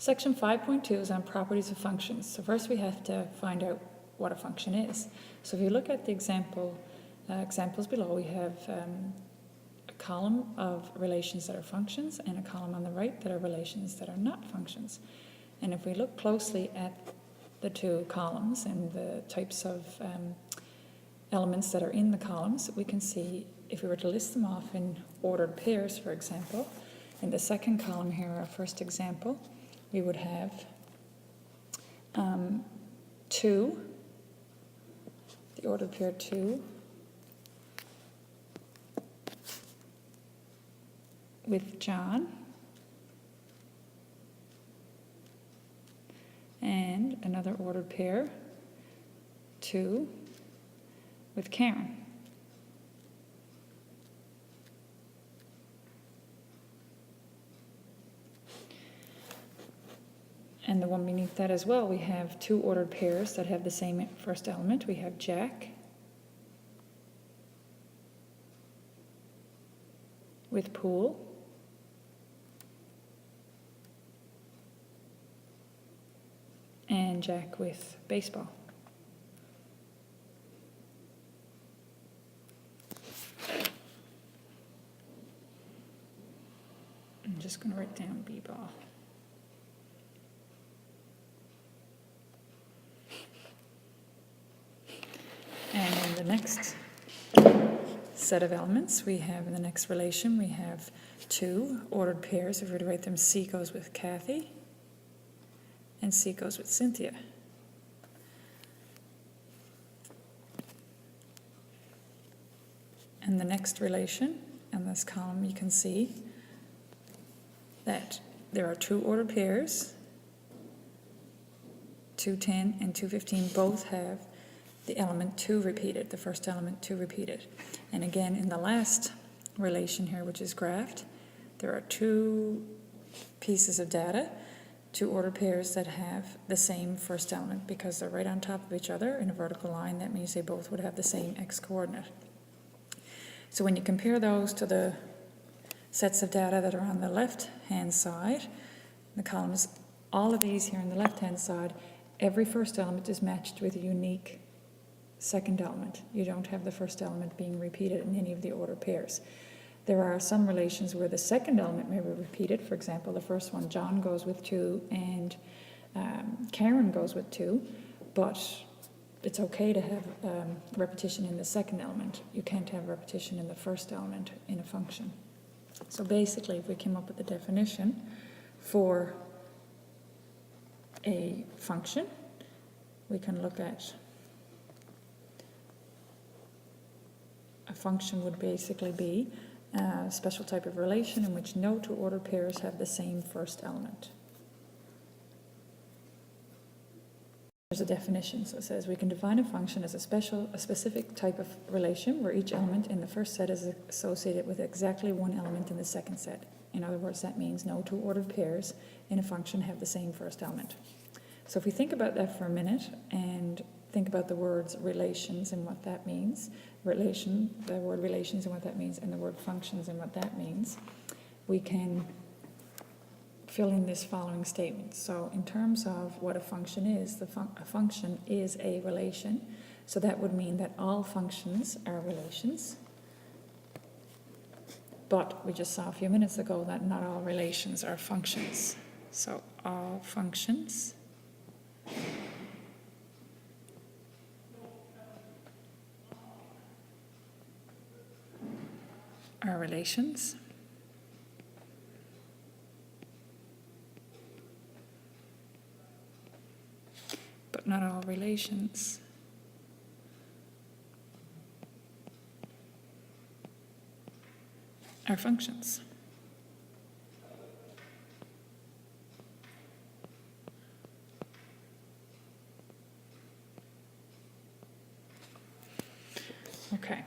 Section 5.2 is on properties of functions. So first we have to find out what a function is. So if you look at the examples below, we have a column of relations that are functions and a column on the right that are relations that are not functions. And if we look closely at the two columns and the types of elements that are in the columns, we can see, if we were to list them off in ordered pairs, for example, in the second column here, our first example, we would have 2, the ordered pair 2, with John, and another ordered pair 2 with Karen. And the one beneath that as well, we have 2 ordered pairs that have the same first element. We have Jack with pool, and Jack with baseball. I'm just going to write down b-ball. And in the next set of elements, we have in the next relation, we have 2 ordered pairs. If we were to write them, C goes with Kathy, and C goes with Cynthia. And the next relation in this column, you can see that there are 2 ordered pairs. 210 and 215 both have the element 2 repeated, the first element 2 repeated. And again, in the last relation here, which is graphed, there are 2 pieces of data, 2 ordered pairs that have the same first element because they're right on top of each other in a vertical line. That means they both would have the same x-coordinate. So when you compare those to the sets of data that are on the left-hand side, the columns, all of these here on the left-hand side, every first element is matched with a unique second element. You don't have the first element being repeated in any of the ordered pairs. There are some relations where the second element may be repeated. For example, the first one, John goes with 2 and Karen goes with 2, but it's okay to have repetition in the second element. You can't have repetition in the first element in a function. So basically, if we came up with the definition for a function, we can look at a function would basically be a special type of relation in which no 2 ordered pairs have the same first element. There's a definition, so it says we can define a function as a specific type of relation where each element in the first set is associated with exactly one element in the second set. In other words, that means no 2 ordered pairs in a function have the same first element. So if we think about that for a minute and think about the words relations and what that means, the word relations and what that means, and the word functions and what that means, we can fill in this following statement. So in terms of what a function is, a function is a relation. So that would mean that all functions are relations. But we just saw a few minutes ago that not all relations are functions. So all functions are relations. But not all relations are functions. Okay.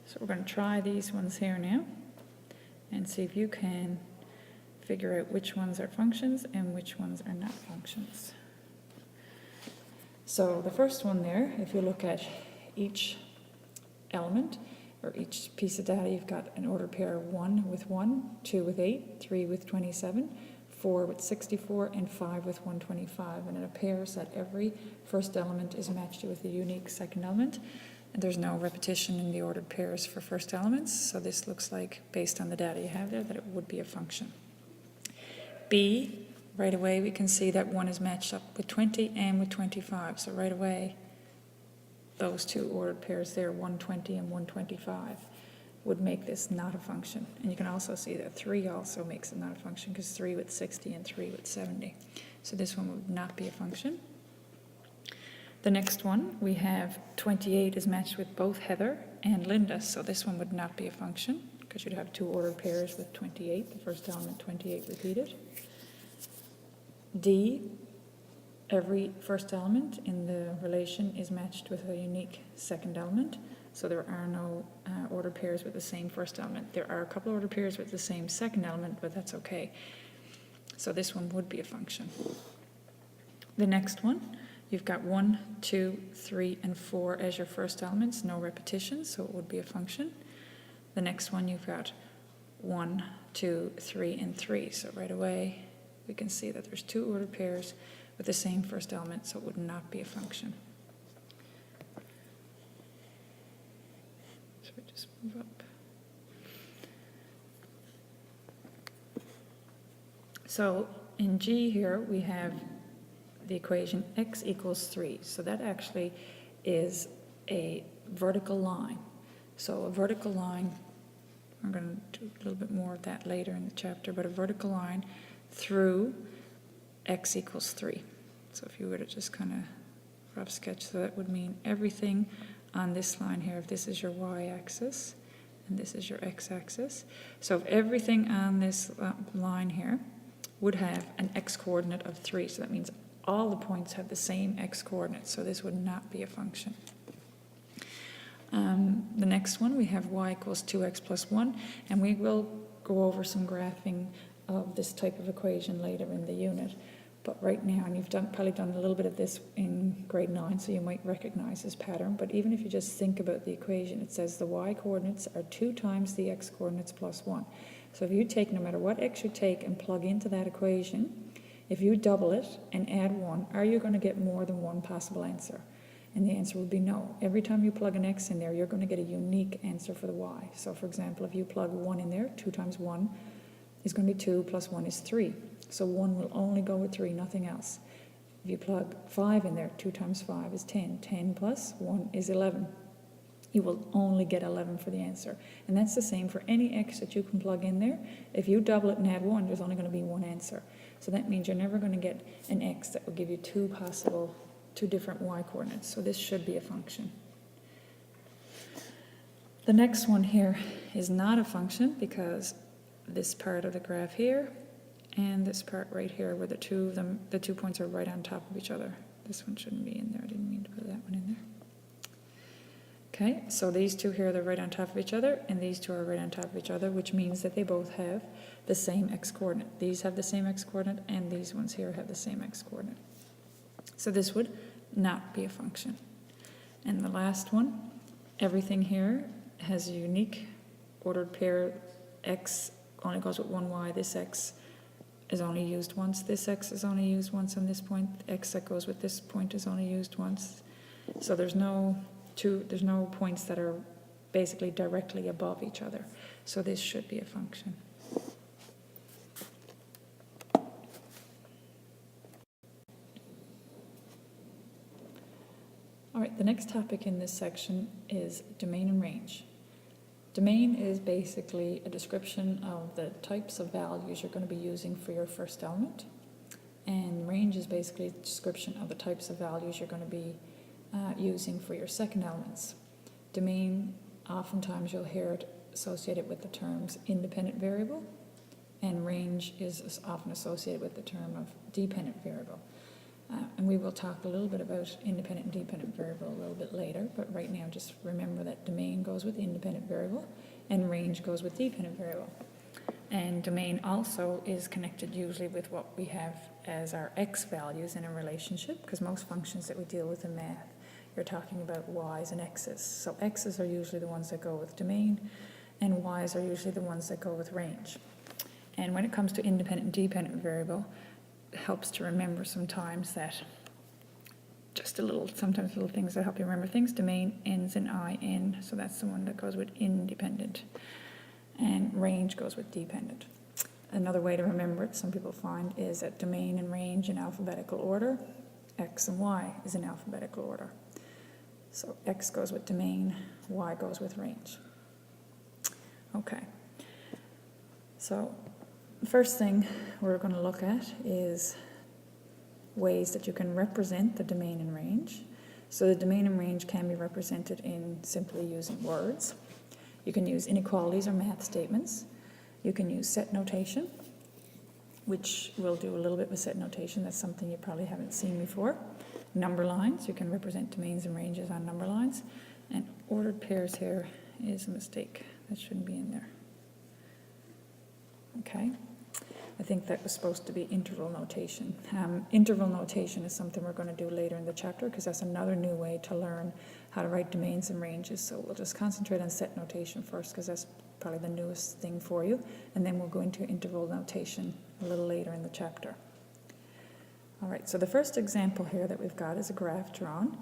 So we're going to try these ones here now and see if you can figure out which ones are functions and which ones are not functions. So the first one there, if you look at each element, or each piece of data, you've got an ordered pair 1 with 1, 2 with 8, 3 with 27, 4 with 64, and 5 with 125. And it appears that every first element is matched with a unique second element. And there's no repetition in the ordered pairs for first elements, so this looks like, based on the data you have there, that it would be a function. B, right away we can see that 1 is matched up with 20 and with 25, so right away those two ordered pairs there, 120 and 125, would make this not a function. And you can also see that 3 also makes it not a function, because 3 with 60 and 3 with 70. So this one would not be a function. The next one, we have 28 is matched with both Heather and Linda, so this one would not be a function, because you'd have two ordered pairs with 28, the first element 28 repeated. D, every first element in the relation is matched with a unique second element, so there are no ordered pairs with the same first element. There are a couple ordered pairs with the same second element, but that's okay. So this one would be a function. The next one, you've got 1, 2, 3, and 4 as your first elements, no repetition, so it would be a function. The next one, you've got 1, 2, 3, and 3, so right away we can see that there's two ordered pairs with the same first element, so it would not be a function. So we just move up. So in G here, we have the equation x equals 3. So that actually is a vertical line. So a vertical line, I'm going to do a little bit more of that later in the chapter, but a vertical line through x equals 3. So if you were to just kind of rough sketch, so that would mean everything on this line here, if this is your y-axis and this is your x-axis, so if everything on this line here would have an x-coordinate of 3, so that means all the points have the same x-coordinates, so this would not be a function. The next one, we have y equals 2x plus 1, and we will go over some graphing of this type of equation later in the unit. But right now, and you've probably done a little bit of this in grade 9, so you might recognize this pattern, but even if you just think about the equation, it says the y-coordinates are 2 times the x-coordinates plus 1. So if you take, no matter what x you take and plug into that equation, if you double it and add 1, are you going to get more than one possible answer? And the answer would be no. Every time you plug an x in there, you're going to get a unique answer for the y. So for example, if you plug 1 in there, 2 times 1 is going to be 2, plus 1 is 3. So 1 will only go with 3, nothing else. If you plug 5 in there, 2 times 5 is 10. 10 plus 1 is 11. You will only get 11 for the answer. And that's the same for any x that you can plug in there. If you double it and add 1, there's only going to be one answer. So that means you're never going to get an x that will give you two different y-coordinates. So this should be a function. The next one here is not a function, because this part of the graph here and this part right here, where the two points are right on top of each other. This one shouldn't be in there. I didn't mean to put that one in there. Okay, so these two here, they're right on top of each other, and these two are right on top of each other, which means that they both have the same x-coordinate. These have the same x-coordinate, and these ones here have the same x-coordinate. So this would not be a function. And the last one, everything here has a unique ordered pair. X only goes with one y. This x is only used once. This x is only used once on this point. X that goes with this point is only used once. So there's no points that are basically directly above each other. So this should be a function. All right, the next topic in this section is domain and range. Domain is basically a description of the types of values you're going to be using for your first element. And range is basically a description of the types of values you're going to be using for your second elements. Domain, oftentimes you'll hear it associated with the terms independent variable, and range is often associated with the term of dependent variable. And we will talk a little bit about independent and dependent variable a little bit later, but right now just remember that domain goes with independent variable and range goes with dependent variable. And domain also is connected usually with what we have as our x values in a relationship, because most functions that we deal with in math you're talking about y's and x's. So x's are usually the ones that go with domain, and y's are usually the ones that go with range. And when it comes to independent and dependent variable, it helps to remember sometimes that sometimes little things that help you remember things. Domain ends in in, so that's the one that goes with independent. And range goes with dependent. Another way to remember it, some people find, is that domain and range in alphabetical order, x and y is in alphabetical order. So x goes with domain, y goes with range. Okay. So the first thing we're going to look at is ways that you can represent the domain and range. So the domain and range can be represented in simply using words. You can use inequalities or math statements. You can use set notation, which we'll do a little bit with set notation. That's something you probably haven't seen before. Number lines, you can represent domains and ranges on number lines. And ordered pairs here is a mistake. That shouldn't be in there. Okay. I think that was supposed to be interval notation. Interval notation is something we're going to do later in the chapter because that's another new way to learn how to write domains and ranges. So we'll just concentrate on set notation first because that's probably the newest thing for you. And then we'll go into interval notation a little later in the chapter. All right, so the first example here that we've got is a graph drawn.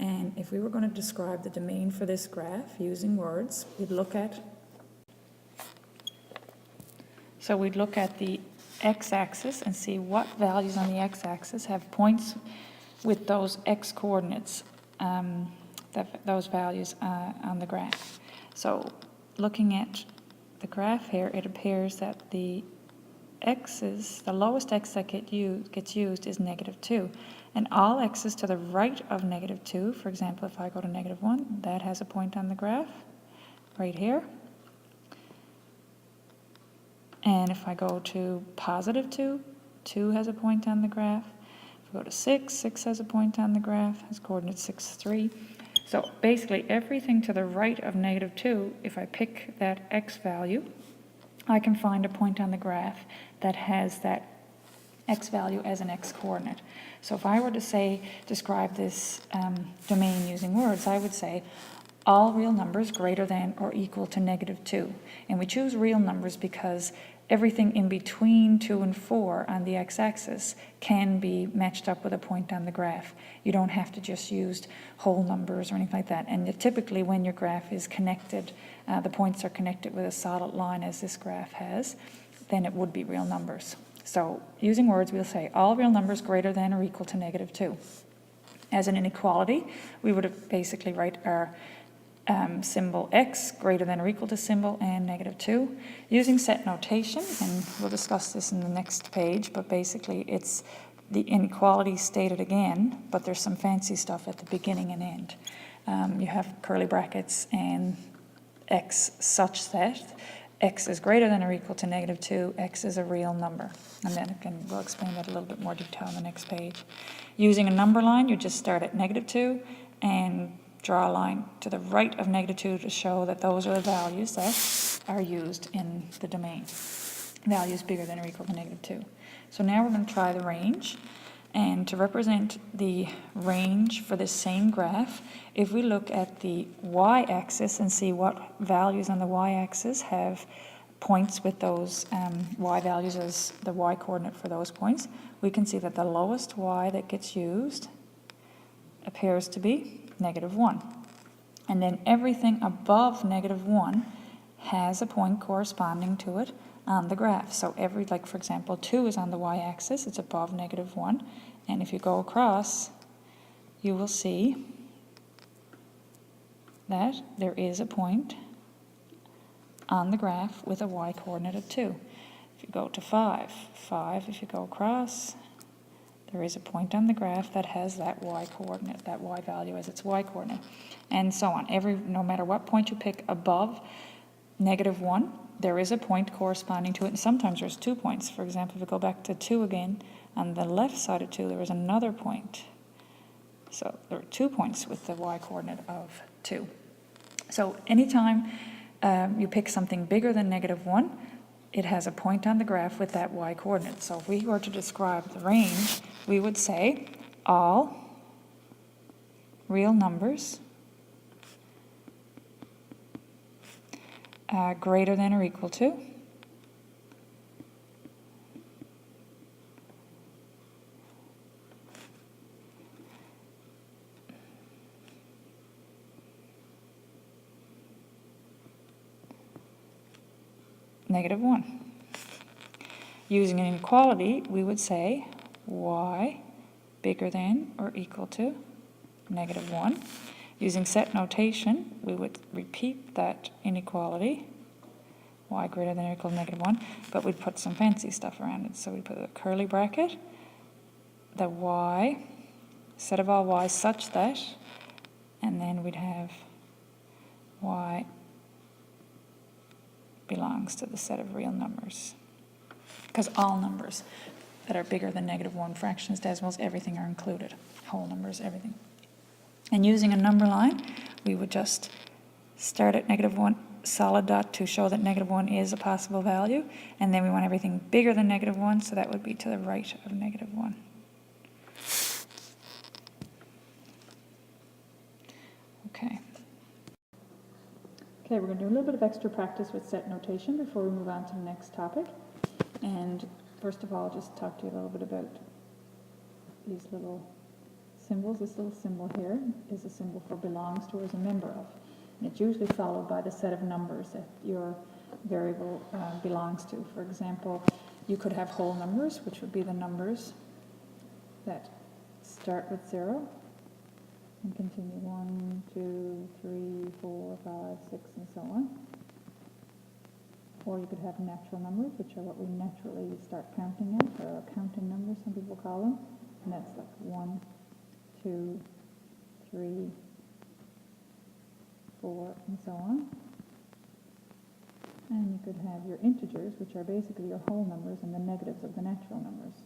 And if we were going to describe the domain for this graph using words, we'd look at the x-axis and see what values on the x-axis have points with those x-coordinates, those values on the graph. So looking at the graph here, it appears that the lowest x that gets used is -2. And all x's to the right of -2, for example, if I go to -1, that has a point on the graph right here. And if I go to +2, 2 has a point on the graph. If I go to 6, 6 has a point on the graph, has coordinates 6, 3. So basically everything to the right of -2, if I pick that x value, I can find a point on the graph that has that x value as an x coordinate. So if I were to describe this domain using words, I would say all real numbers greater than or equal to -2. And we choose real numbers because everything in between 2 and 4 on the x-axis can be matched up with a point on the graph. You don't have to just use whole numbers or anything like that. And typically when your graph is connected, the points are connected with a solid line as this graph has, then it would be real numbers. So using words, we'll say all real numbers greater than or equal to -2. As an inequality, we would have basically write our symbol x greater than or equal to symbol and -2. Using set notation, and we'll discuss this in the next page, but basically it's the inequality stated again, but there's some fancy stuff at the beginning and end. You have curly brackets and x such that x is greater than or equal to -2, x is a real number. And then again, we'll explain that a little bit more detail on the next page. Using a number line, you just start at -2 and draw a line to the right of -2 to show that those are the values that are used in the domain. Values bigger than or equal to -2. So now we're going to try the range. And to represent the range for this same graph, if we look at the y-axis and see what values on the y-axis have points with those y values as the y-coordinate for those points, we can see that the lowest y that gets used appears to be -1. And then everything above -1 has a point corresponding to it on the graph. So like for example, 2 is on the y-axis, it's above -1. And if you go across, you will see that there is a point on the graph with a y-coordinate of 2. If you go to 5, if you go across, there is a point on the graph that has that y-coordinate, that y value as its y-coordinate, and so on. No matter what point you pick above -1, there is a point corresponding to it, and sometimes there's 2 points. For example, if we go back to 2 again, on the left side of 2, there is another point. So there are 2 points with the y-coordinate of 2. So anytime you pick something bigger than -1, it has a point on the graph with that y-coordinate. So if we were to describe the range, we would say all real numbers greater than or equal to -1. Using an inequality, we would say y bigger than or equal to -1. Using set notation, we would repeat that inequality, y greater than or equal to -1, but we'd put some fancy stuff around it. So we put a curly bracket, the y, set of all y such that, and then we'd have y belongs to the set of real numbers. Because all numbers that are bigger than -1, fractions, decimals, everything are included. Whole numbers, everything. And using a number line, we would just start at -1, solid dot to show that -1 is a possible value, and then we want everything bigger than -1, so that would be to the right of -1. Okay. Okay, we're going to do a little bit of extra practice with set notation before we move on to the next topic. And first of all, I'll just talk to you a little bit about these little symbols. This little symbol here is a symbol for belongs to or is a member of. And it's usually followed by the set of numbers that your variable belongs to. For example, you could have whole numbers, which would be the numbers that start with 0 and continue 1, 2, 3, 4, 5, 6, and so on. Or you could have natural numbers, which are what we naturally start counting at, or counting numbers, some people call them. And that's like 1, 2, 3, 4, and so on. And you could have your integers, which are basically your whole numbers, and the negatives of the natural numbers.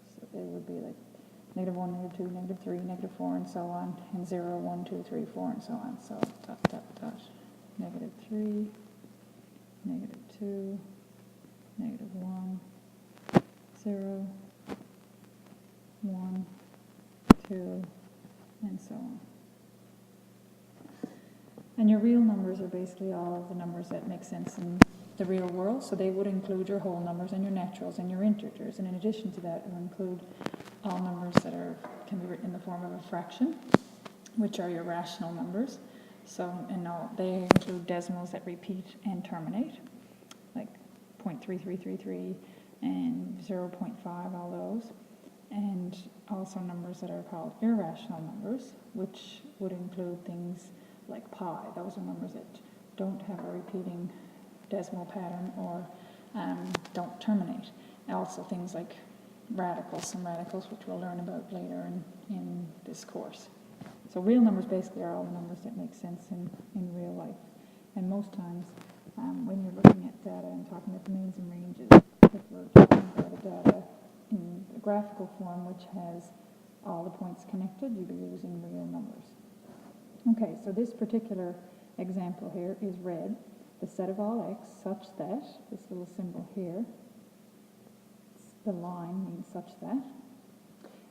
So they would be like -1, -2, -3, -4, and so on, and 0, 1, 2, 3, 4, and so on. So dot, dot, dot, -3, -2, -1, 0, 1, 2, and so on. And your real numbers are basically all of the numbers that make sense in the real world, so they would include your whole numbers and your naturals and your integers, and in addition to that, it will include all numbers that can be written in the form of a fraction, which are your rational numbers. So, and they include decimals that repeat and terminate, like 0.3333 and 0.5, all those. And also numbers that are called irrational numbers, which would include things like pi. Those are numbers that don't have a repeating decimal pattern or don't terminate. Also things like radicals, some radicals, which we'll learn about later in this course. So real numbers basically are all the numbers that make sense in real life. And most times when you're looking at data and talking about the means and ranges, if we're talking about the data in a graphical form which has all the points connected, you'd be using real numbers. Okay, so this particular example here is read, the set of all x such that, this little symbol here, the line means such that,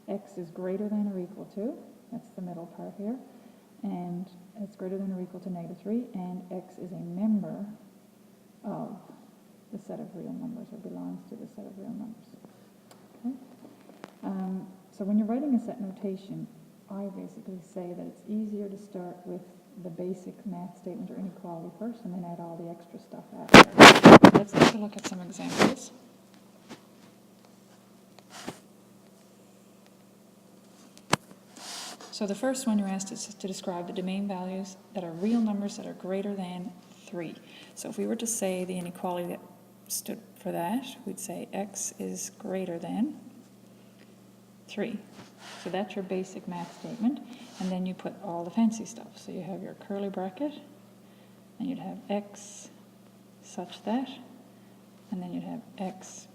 x is greater than or equal to, that's the middle part here, and it's greater than or equal to -3, and x is a member of the set of real numbers, or belongs to the set of real numbers. Okay? So when you're writing a set notation, I basically say that it's easier to start with the basic math statement or inequality first, and then add all the extra stuff after. Let's take a look at some examples. So the first one you're asked is to describe the domain values that are real numbers that are greater than 3. So if we were to say the inequality that stood for that, we'd say x is greater than 3. So that's your basic math statement, and then you put all the fancy stuff. So you have your curly bracket, and you'd have x such that, and then you'd have x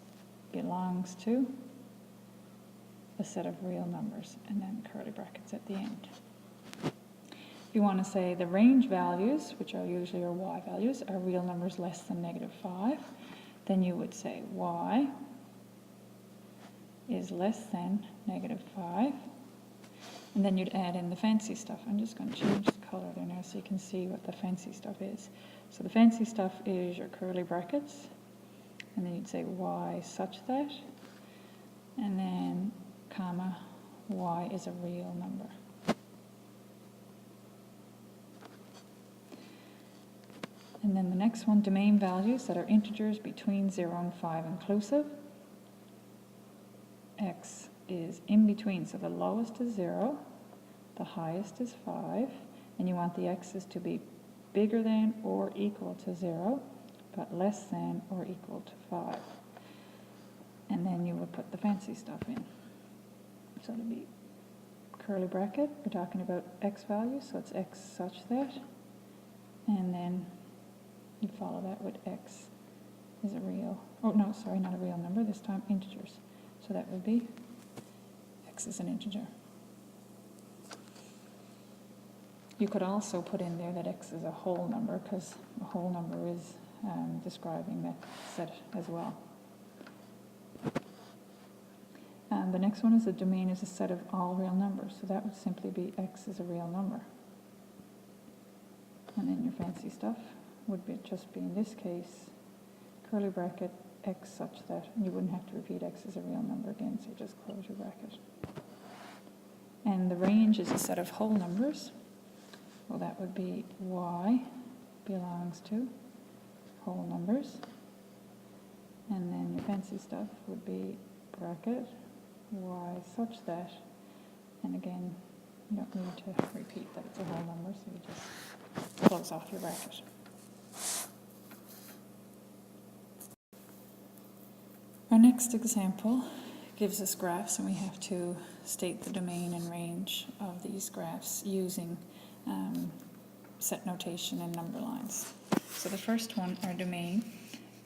belongs to a set of real numbers, and then curly brackets at the end. If you want to say the range values, which are usually your y values, are real numbers less than -5, then you would say y is less than -5, And then you'd add in the fancy stuff. I'm just going to change the color there now so you can see what the fancy stuff is. So the fancy stuff is your curly brackets, and then you'd say y such that, and then comma, y is a real number. And then the next one, domain values that are integers between 0 and 5 inclusive. X is in between, so the lowest is 0, the highest is 5, and you want the x's to be bigger than or equal to 0, but less than or equal to 5. And then you would put the fancy stuff in. So it'll be curly bracket, we're talking about x values, so it's x such that, and then you follow that with x is a real, oh no, sorry, not a real number, this time integers. So that would be x is an integer. You could also put in there that x is a whole number, because a whole number is describing that set as well. And the next one is the domain is a set of all real numbers, so that would simply be x is a real number. And then your fancy stuff would be just be, in this case, curly bracket, x such that, and you wouldn't have to repeat x is a real number again, so you just close your bracket. And the range is a set of whole numbers. Well, that would be y belongs to whole numbers. And then your fancy stuff would be bracket, y such that, and again, you don't need to repeat that it's a whole number, so you just close off your bracket. Our next example gives us graphs, and we have to state the domain and range of these graphs using set notation and number lines. So the first one, our domain,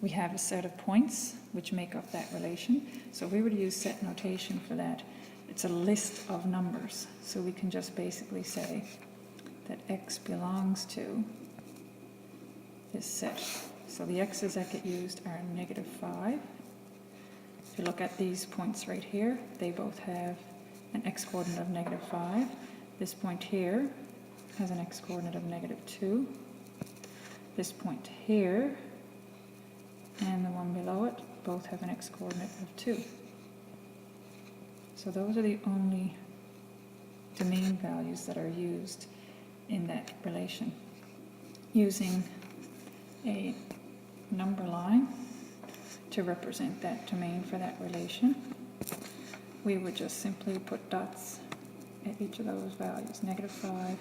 we have a set of points which make up that relation. So if we were to use set notation for that, it's a list of numbers. So we can just basically say that x belongs to this set. So the x's that get used are -5. If you look at these points right here, they both have an x-coordinate of -5. This point here has an x-coordinate of -2. This point here and the one below it both have an x-coordinate of 2. So those are the only domain values that are used in that relation. Using a number line to represent that domain for that relation, we would just simply put dots at each of those values, -5,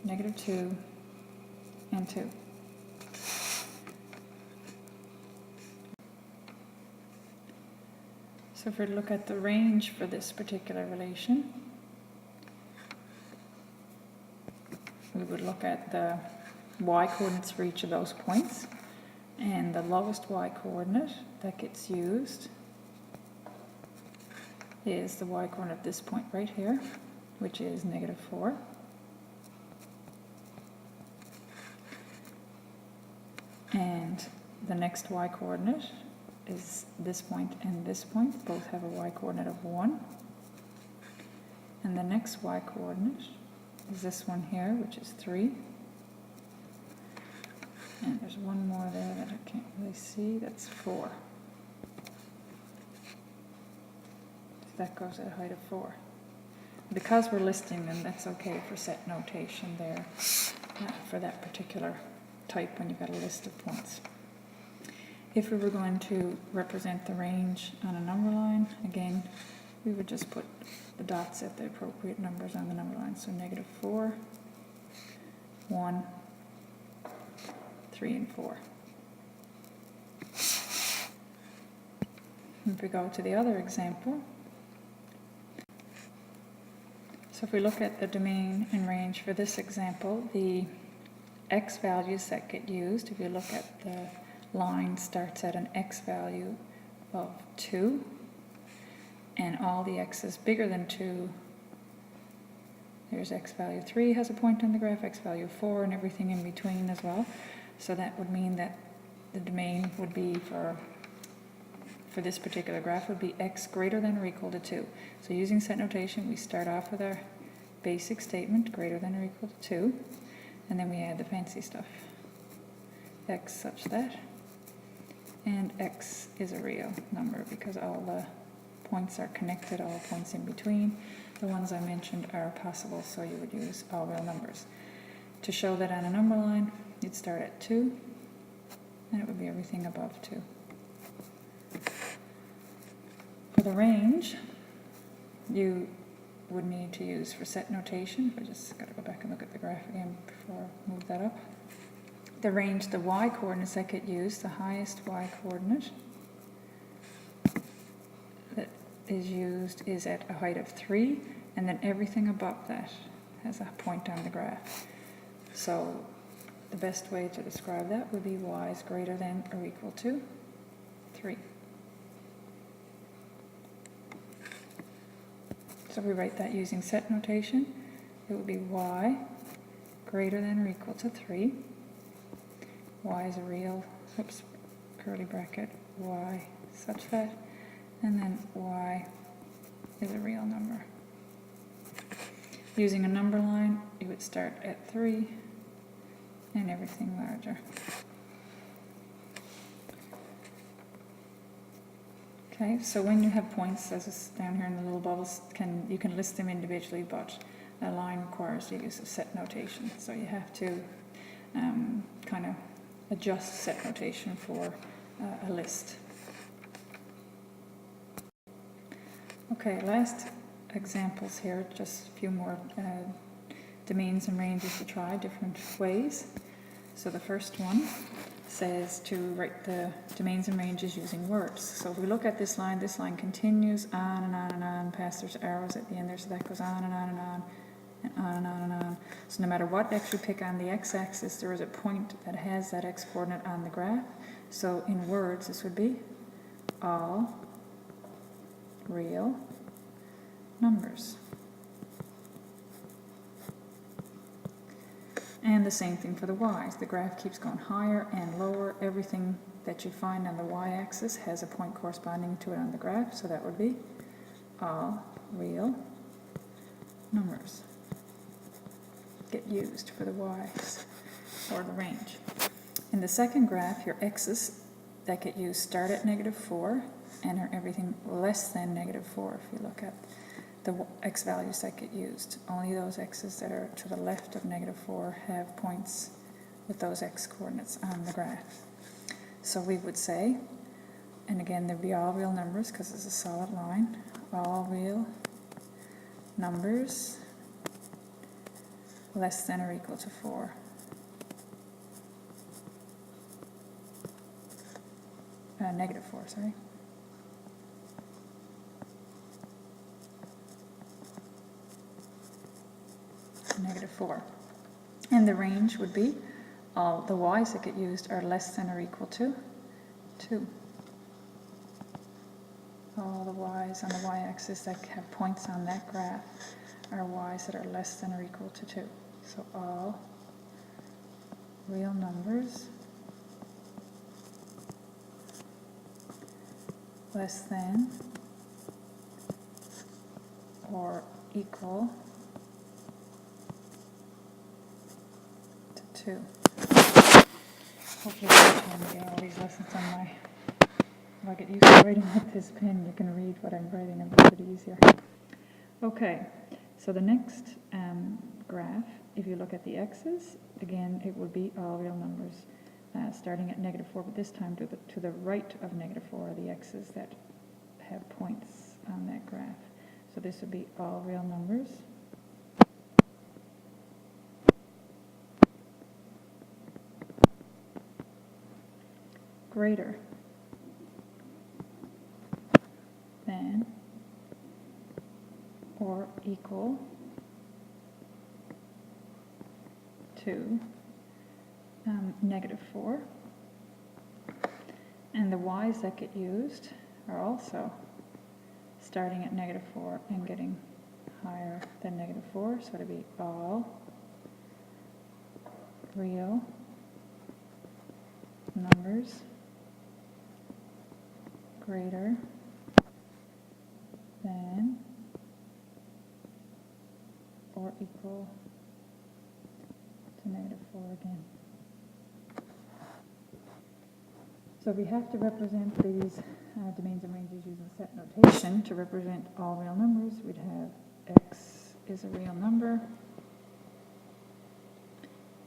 -2, and 2. So if we look at the range for this particular relation, we would look at the y-coordinates for each of those points, and the lowest y-coordinate that gets used is the y-coordinate of this point right here, which is -4. And the next y-coordinate is this point and this point. Both have a y-coordinate of 1. And the next y-coordinate is this one here, which is 3. And there's one more there that I can't really see, that's 4. So that goes at a height of 4. Because we're listing them, that's okay for set notation there for that particular type when you've got a list of points. If we were going to represent the range on a number line, again, we would just put the dots at the appropriate numbers on the number line. So -4, 1, 3, and 4. If we go to the other example, so if we look at the domain and range for this example, the x values that get used, if you look at the line, starts at an x value of 2, and all the x's bigger than 2, there's x value 3 has a point on the graph, x value 4, and everything in between as well. So that would mean that the domain would be for for this particular graph would be x greater than or equal to 2. So using set notation, we start off with our basic statement, greater than or equal to 2, and then we add the fancy stuff. X such that, and x is a real number because all the points are connected, all points in between. The ones I mentioned are possible, so you would use all real numbers. To show that on a number line, you'd start at 2, and it would be everything above 2. For the range, you would need to use for set notation. I just got to go back and look at the graph again before I move that up. The range, the y coordinates that get used, the highest y coordinate that is used is at a height of 3, and then everything above that has a point on the graph. So the best way to describe that would be y is greater than or equal to 3. So we write that using set notation. It would be y greater than or equal to 3. Y is a real, curly bracket, y such that, and then y is a real number. Using a number line, you would start at 3 and everything larger. Okay, so when you have points, as is down here in the little bubbles, you can list them individually, but a line requires the use of set notation. So you have to kind of adjust set notation for a list. Okay, last examples here, just a few more domains and ranges to try different ways. So the first one says to write the domains and ranges using words. So if we look at this line continues on and on and on, past there's arrows at the end there, so that goes on and on and on, and on and on and on. So no matter what x we pick on the x-axis, there is a point that has that x-coordinate on the graph. So in words, this would be all real numbers. And the same thing for the y's. The graph keeps going higher and lower. Everything that you find on the y-axis has a point corresponding to it on the graph, so that would be all real numbers get used for the y's or the range. In the second graph, your x's that get used start at -4 and are everything less than -4. If you look at the x values that get used, only those x's that are to the left of -4 have points with those x coordinates on the graph. So we would say, and again there'd be all real numbers because it's a solid line, all real numbers less than or equal to 4. -4, sorry. -4. And the range would be all the y's that get used are less than or equal to 2. All the y's on the y-axis that have points on that graph are y's that are less than or equal to 2. So all real numbers less than or equal to 2. Hopefully by the time I get all these lessons on my, if I get used to writing with this pen, you can read what I'm writing a little bit easier. Okay, so the next graph, if you look at the x's, again it would be all real numbers starting at -4, but this time to the right of -4 are the x's that have points on that graph. So this would be all real numbers greater than or equal to -4. And the y's that get used are also starting at -4 and getting higher than -4, so it'll be all real numbers greater than or equal to -4 again. So we have to represent these domains and ranges using set notation. To represent all real numbers, we'd have x is a real number,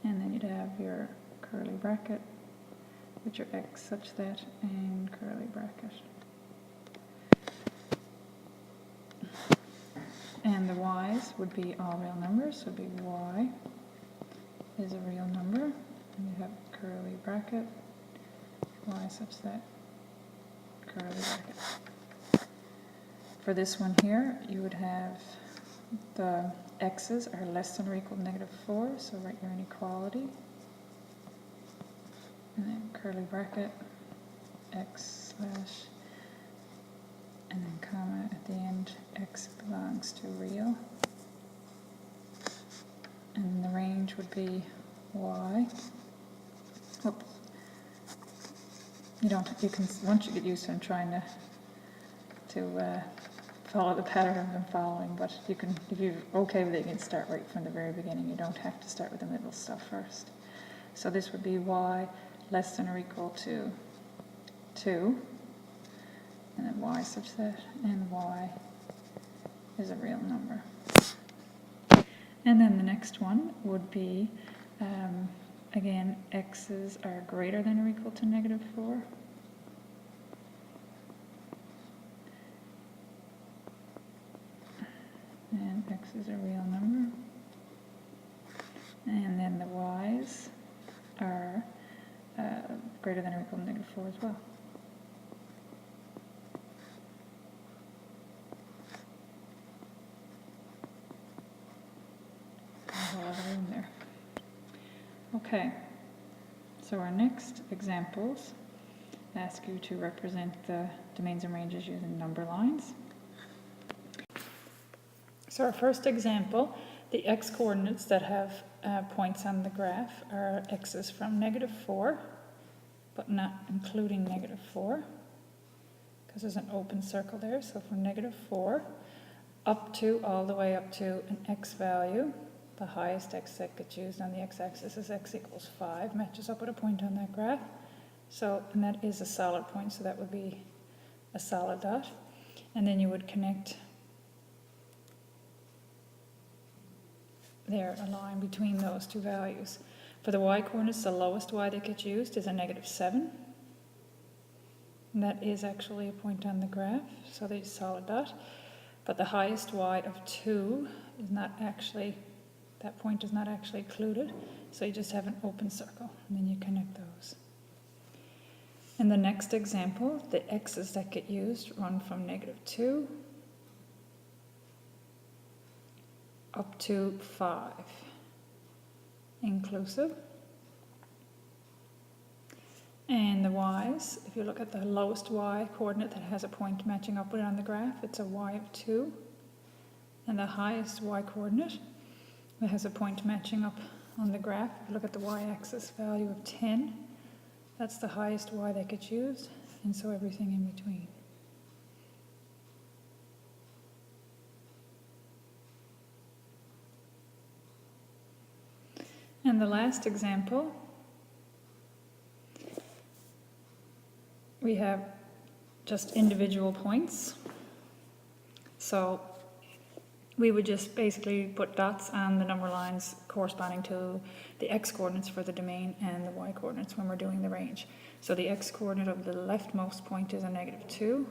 and then you'd have your curly bracket with your x such that, and curly bracket. And the y's would be all real numbers, so it would be y is a real number, and you have curly bracket, y such that, curly bracket. For this one here, you would have the x's are less than or equal to -4, so write your inequality, and then curly bracket, x slash, and then comma at the end, x belongs to real. And the range would be y. Oops. You can, once you get used to it, I'm trying to follow the pattern I've been following, but you can, if you're okay with it, you can start right from the very beginning. You don't have to start with the middle stuff first. So this would be y less than or equal to 2, and then y such that, and y is a real number. And then the next one would be, again, x's are greater than or equal to -4. And x is a real number. And then the y's are greater than or equal to -4 as well. There's a lot of room there. Okay, so our next examples ask you to represent the domains and ranges using number lines. So our first example, the x-coordinates that have points on the graph are x's from -4, but not including -4, because there's an open circle there. So from -4 up to, all the way up to an x value. The highest x that gets used on the x-axis is x equals 5, matches up with a point on that graph. So, and that is a solid point, so that would be a solid dot. And then you would connect there a line between those two values. For the y-coordinates, the lowest y that gets used is a -7. And that is actually a point on the graph, so there's a solid dot. But the highest y of 2 is not actually, that point is not actually included, so you just have an open circle, and then you connect those. In the next example, the x's that get used run from -2 up to 5, inclusive. And the y's, if you look at the lowest y coordinate that has a point matching up with it on the graph, it's a y of 2. And the highest y coordinate that has a point matching up on the graph, if you look at the y-axis value of 10, that's the highest y that gets used, and so everything in between. And the last example, we have just individual points. So we would just basically put dots on the number lines corresponding to the x-coordinates for the domain and the y-coordinates when we're doing the range. So the x-coordinate of the leftmost point is a -2,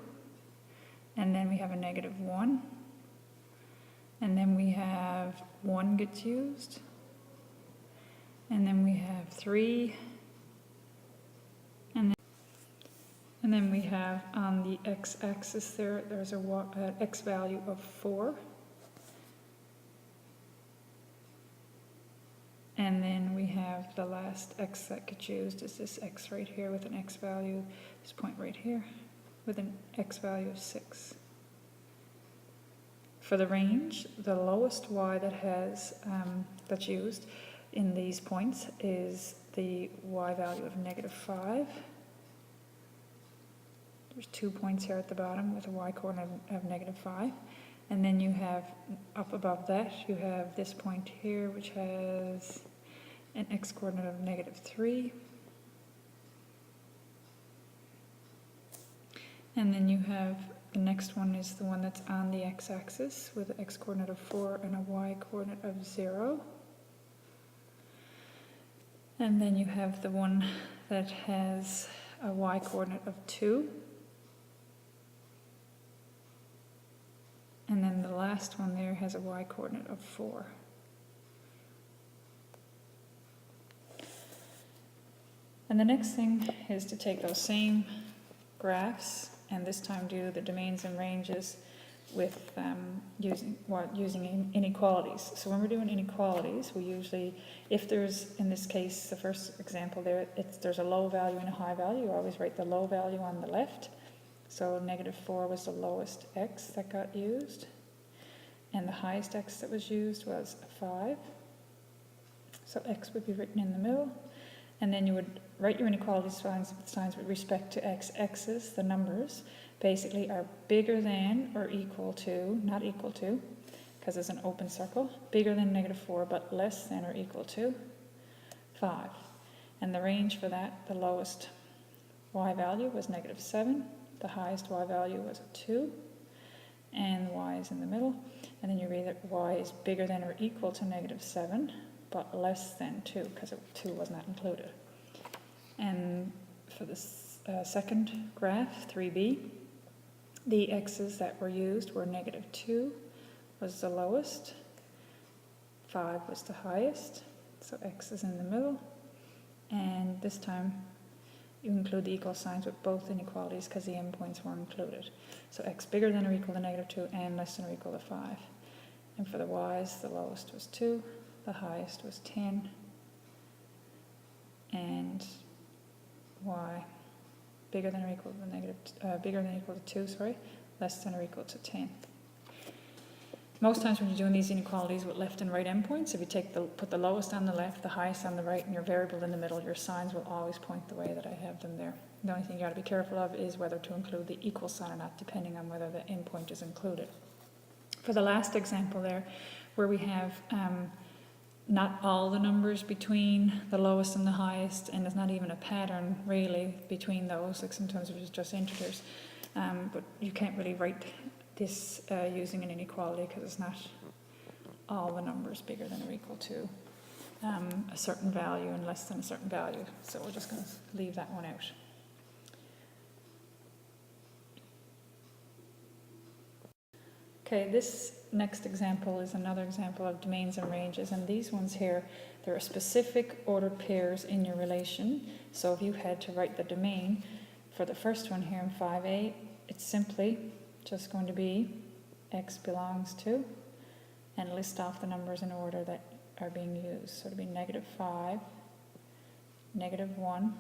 and then we have a -1, and then we have 1 gets used, and then we have 3, and then we have on the x-axis there's a x value of 4. And then we have the last x that gets used is this x right here with an x value, this point right here, with an x value of 6. For the range, the lowest y that has that's used in these points is the y value of -5. There's 2 points here at the bottom with a y-coordinate of -5. And then you have, up above that, you have this point here, which has an x-coordinate of -3. And then you have, the next one is the one that's on the x-axis with an x-coordinate of 4 and a y-coordinate of 0. And then you have the one that has a y-coordinate of 2. And then the last one there has a y-coordinate of 4. And the next thing is to take those same graphs and this time do the domains and ranges with using inequalities. So when we're doing inequalities, we usually, if there's, in this case, the first example there, there's a low value and a high value, you always write the low value on the left. So -4 was the lowest x that got used, and the highest x that was used was 5. So x would be written in the middle, and then you would write your inequality signs with respect to x. X's, the numbers, basically are bigger than or equal to, not equal to, because it's an open circle, bigger than -4 but less than or equal to 5. And the range for that, the lowest y value was -7. The highest y value was a 2, and y is in the middle. And then you read that y is bigger than or equal to -7, but less than 2, because 2 was not included. And for the second graph, 3b, the x's that were used were -2 was the lowest, 5 was the highest, so x is in the middle. And this time you include the equal signs with both inequalities because the endpoints were included. So x bigger than or equal to -2 and less than or equal to 5. And for the y's, the lowest was 2, the highest was 10, and y bigger than or equal to bigger than or equal to 2, less than or equal to 10. Most times when you're doing these inequalities with left and right endpoints, if you put the lowest on the left, the highest on the right, and your variable in the middle, your signs will always point the way that I have them there. The only thing you got to be careful of is whether to include the equal sign or not, depending on whether the endpoint is included. For the last example there, where we have not all the numbers between the lowest and the highest, and there's not even a pattern really between those, like sometimes it's just integers, but you can't really write this using an inequality because it's not all the numbers bigger than or equal to a certain value and less than a certain value. So we're just going to leave that one out. Okay, this next example is another example of domains and ranges, and these ones here, there are specific ordered pairs in your relation. So if you had to write the domain for the first one here in 5a, it's simply just going to be x belongs to, and list off the numbers in order that are being used. So it'll be -5, -1,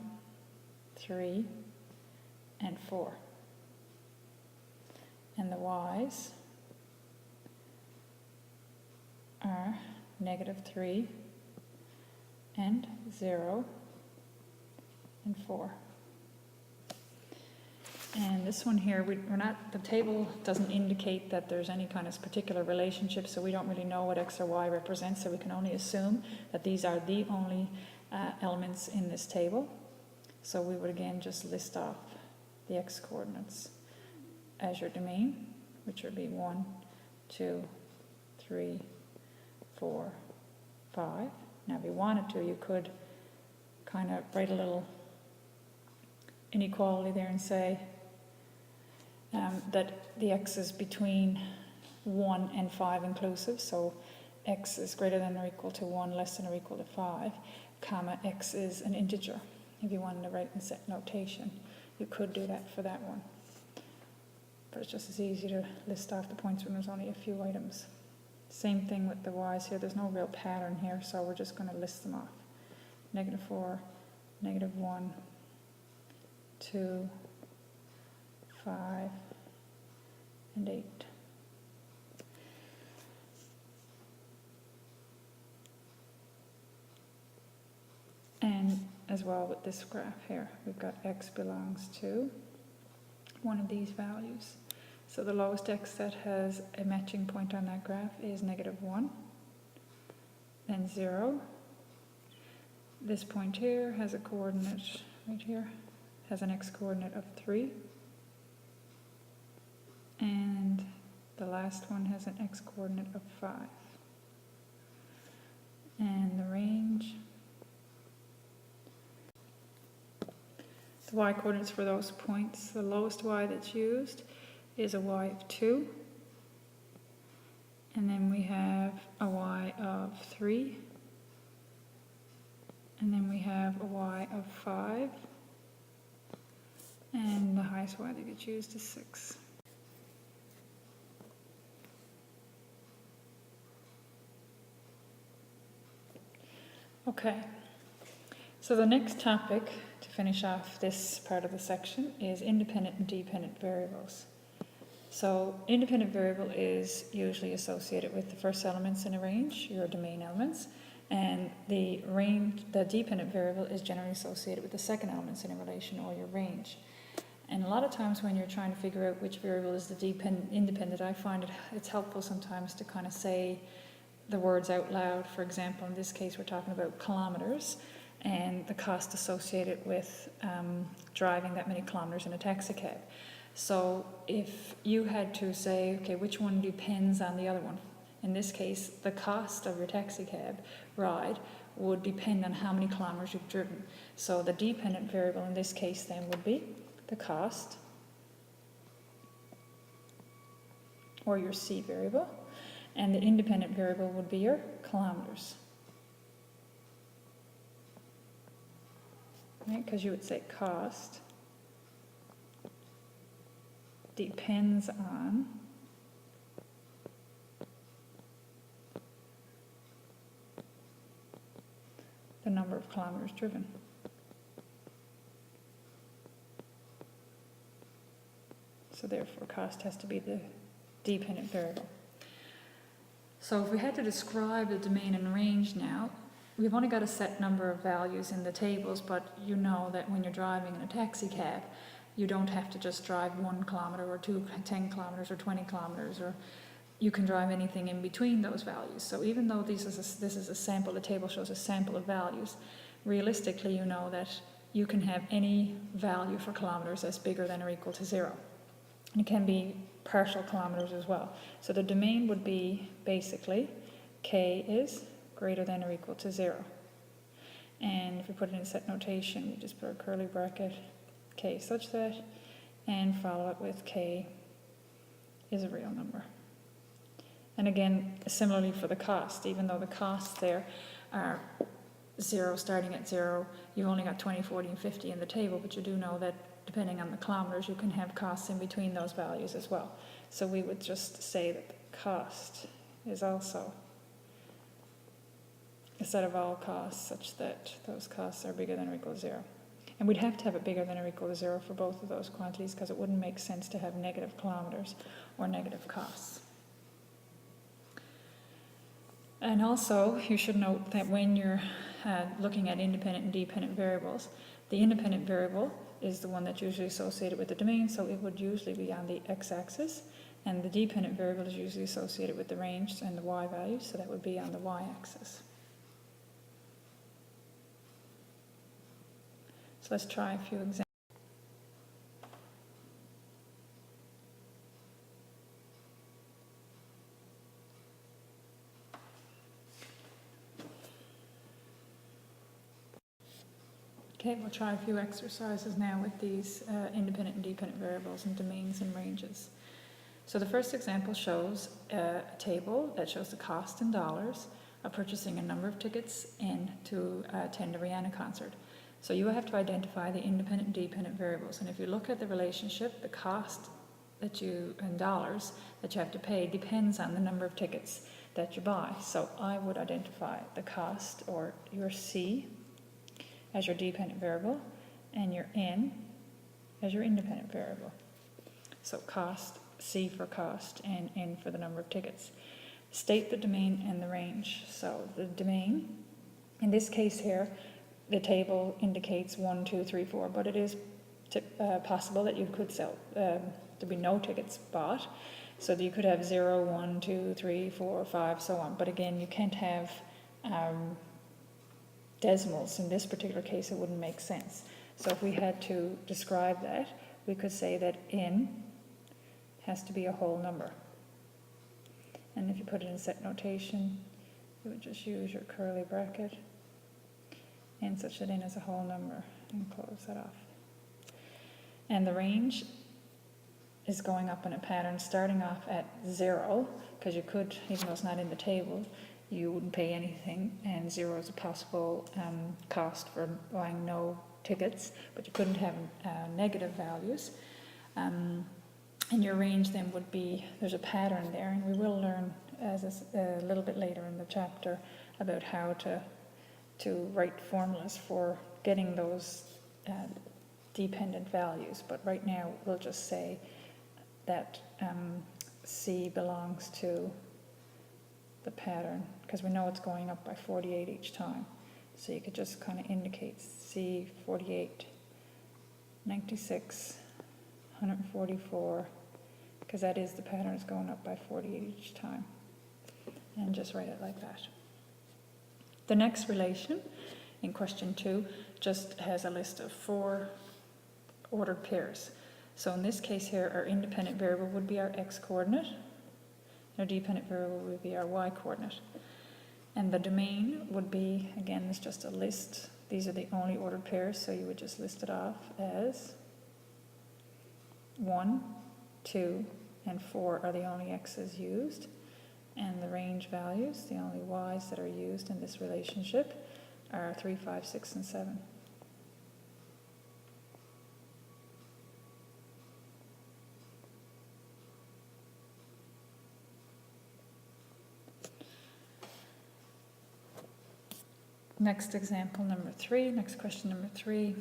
3, and 4. And the y's are -3 and 0 and 4. And this one here, the table doesn't indicate that there's any kind of particular relationship, so we don't really know what x or y represents, so we can only assume that these are the only elements in this table. So we would again just list off the x coordinates as your domain, which would be 1, 2, 3, 4, 5. Now if you wanted to, you could kind of write a little inequality there and say that the x is between 1 and 5 inclusive, so x is greater than or equal to 1, less than or equal to 5, comma, x is an integer. If you wanted to write in set notation, you could do that for that one. But it's just as easy to list off the points when there's only a few items. Same thing with the y's here, there's no real pattern here, so we're just going to list them off. -4, -1, 2, 5, and 8. And as well with this graph here, we've got x belongs to one of these values. So the lowest x that has a matching point on that graph is -1, then 0. This point here has a coordinate right here, has an x-coordinate of 3. And the last one has an x-coordinate of 5. And the range, the y-coordinates for those points, the lowest y that's used is a y of 2. And then we have a y of 3. And then we have a y of 5. And the highest y that gets used is 6. Okay, so the next topic to finish off this part of the section is independent and dependent variables. So independent variable is usually associated with the first elements in a range, your domain elements, and the dependent variable is generally associated with the second elements in a relation or your range. And a lot of times when you're trying to figure out which variable is the independent, I find it's helpful sometimes to kind of say the words out loud. For example, in this case we're talking about kilometers and the cost associated with driving that many kilometers in a taxi cab. So if you had to say, okay, which one depends on the other one? In this case, the cost of your taxi cab ride would depend on how many kilometers you've driven. So the dependent variable in this case then would be the cost, or your C variable, and the independent variable would be your kilometers. Right? Because you would say cost depends on the number of kilometers driven. So therefore cost has to be the dependent variable. So if we had to describe the domain and range now, we've only got a set number of values in the tables, but you know that when you're driving in a taxi cab, you don't have to just drive 1 kilometer or 10 kilometers or 20 kilometers, or you can drive anything in between those values. So even though this is a sample, the table shows a sample of values, realistically you know that you can have any value for kilometers that's bigger than or equal to 0. And it can be partial kilometers as well. So the domain would be basically k is greater than or equal to 0. And if we put it in set notation, we just put a curly bracket, k such that, and follow it with k is a real number. And again, similarly for the cost, even though the costs there are 0, starting at 0, you've only got 20, 40, and 50 in the table, but you do know that depending on the kilometers, you can have costs in between those values as well. So we would just say that the cost is also a set of all costs such that those costs are bigger than or equal to 0. And we'd have to have it bigger than or equal to 0 for both of those quantities, because it wouldn't make sense to have negative kilometers or negative costs. And also, you should note that when you're looking at independent and dependent variables, the independent variable is the one that's usually associated with the domain, so it would usually be on the x-axis, and the dependent variable is usually associated with the range and the y values, so that would be on the y-axis. So let's try a few examples. Okay, we'll try a few exercises now with these independent and dependent variables and domains and ranges. So the first example shows a table that shows the cost in dollars of purchasing a number of tickets in to attend a Rihanna concert. So you have to identify the independent and dependent variables. And if you look at the relationship, the cost that you, in dollars, that you have to pay depends on the number of tickets that you buy. So I would identify the cost, or your C, as your dependent variable, and your N as your independent variable. So cost, C for cost, and N for the number of tickets. State the domain and the range. So the domain, in this case here, the table indicates 1, 2, 3, 4, but it is possible that you could sell, there'd be no tickets bought. So that you could have 0, 1, 2, 3, 4, 5, so on. But again, you can't have decimals. In this particular case, it wouldn't make sense. So if we had to describe that, we could say that n has to be a whole number. And if you put it in set notation, you would just use your curly bracket, n such that n is a whole number, and close that off. And the range is going up in a pattern starting off at 0, because you could, even though it's not in the table, you wouldn't pay anything, and 0 is a possible cost for buying no tickets, but you couldn't have negative values. And your range then would be, there's a pattern there, and we will learn a little bit later in the chapter about how to write formulas for getting those dependent values. But right now we'll just say that C belongs to the pattern, because we know it's going up by 48 each time. So you could just kind of indicate C 48, 96, 144, because that is the pattern, is going up by 48 each time. And just write it like that. The next relation in question 2 just has a list of 4 ordered pairs. So in this case here, our independent variable would be our x-coordinate, our dependent variable would be our y-coordinate. And the domain would be, again, it's just a list. These are the only ordered pairs, so you would just list it off as 1, 2, and 4 are the only x's used. And the range values, the only y's that are used in this relationship, are 3, 5, 6, and 7. Next example number 3, next question number 3,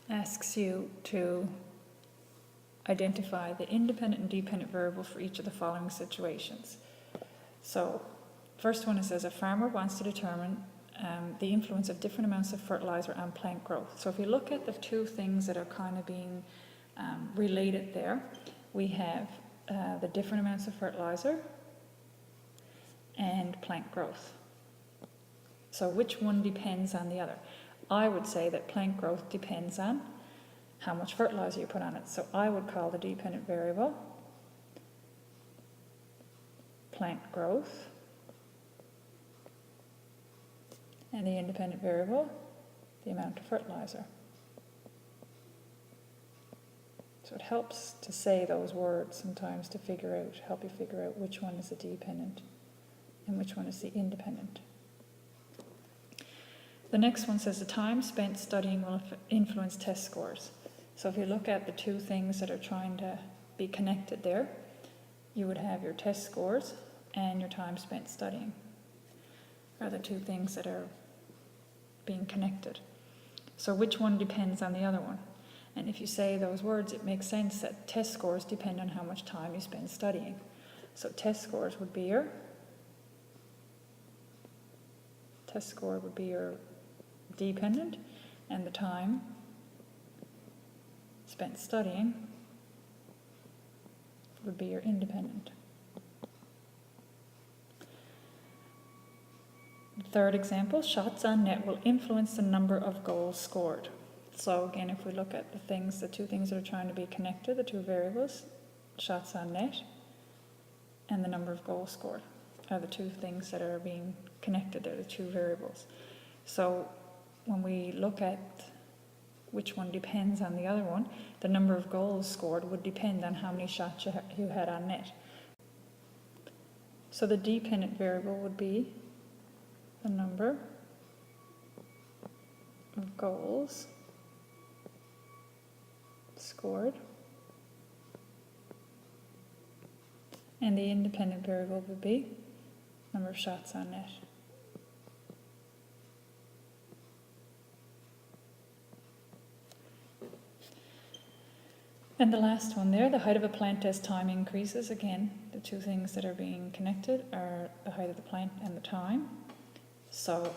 asks you to identify the independent and dependent variable for each of the following situations. So, first one, it says a farmer wants to determine the influence of different amounts of fertilizer on plant growth. So if you look at the two things that are kind of being related there, we have the different amounts of fertilizer and plant growth. So which one depends on the other? I would say that plant growth depends on how much fertilizer you put on it. So I would call the dependent variable plant growth, and the independent variable the amount of fertilizer. So it helps to say those words sometimes to help you figure out which one is the dependent and which one is the independent. The next one says the time spent studying will influence test scores. So if you look at the two things that are trying to be connected there, you would have your test scores and your time spent studying are the two things that are being connected. So which one depends on the other one? And if you say those words, it makes sense that test scores depend on how much time you spend studying. So test score would be your dependent, and the time spent studying would be your independent. The third example, shots on net will influence the number of goals scored. So again, if we look at the two things that are trying to be connected, the two variables, shots on net and the number of goals scored are the two things that are being connected. They're the two variables. So when we look at which one depends on the other one, the number of goals scored would depend on how many shots you had on net. So the dependent variable would be the number of goals scored, and the independent variable would be number of shots on net. And the last one there, the height of a plant as time increases. Again, the two things that are being connected are the height of the plant and the time. So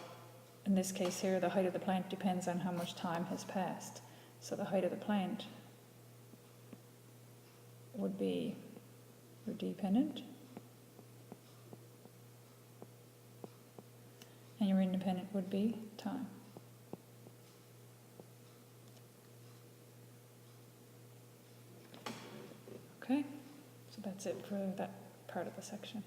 in this case here, the height of the plant depends on how much time has passed. So the height of the plant would be your dependent, and your independent would be time. Okay, so that's it for that part of the section.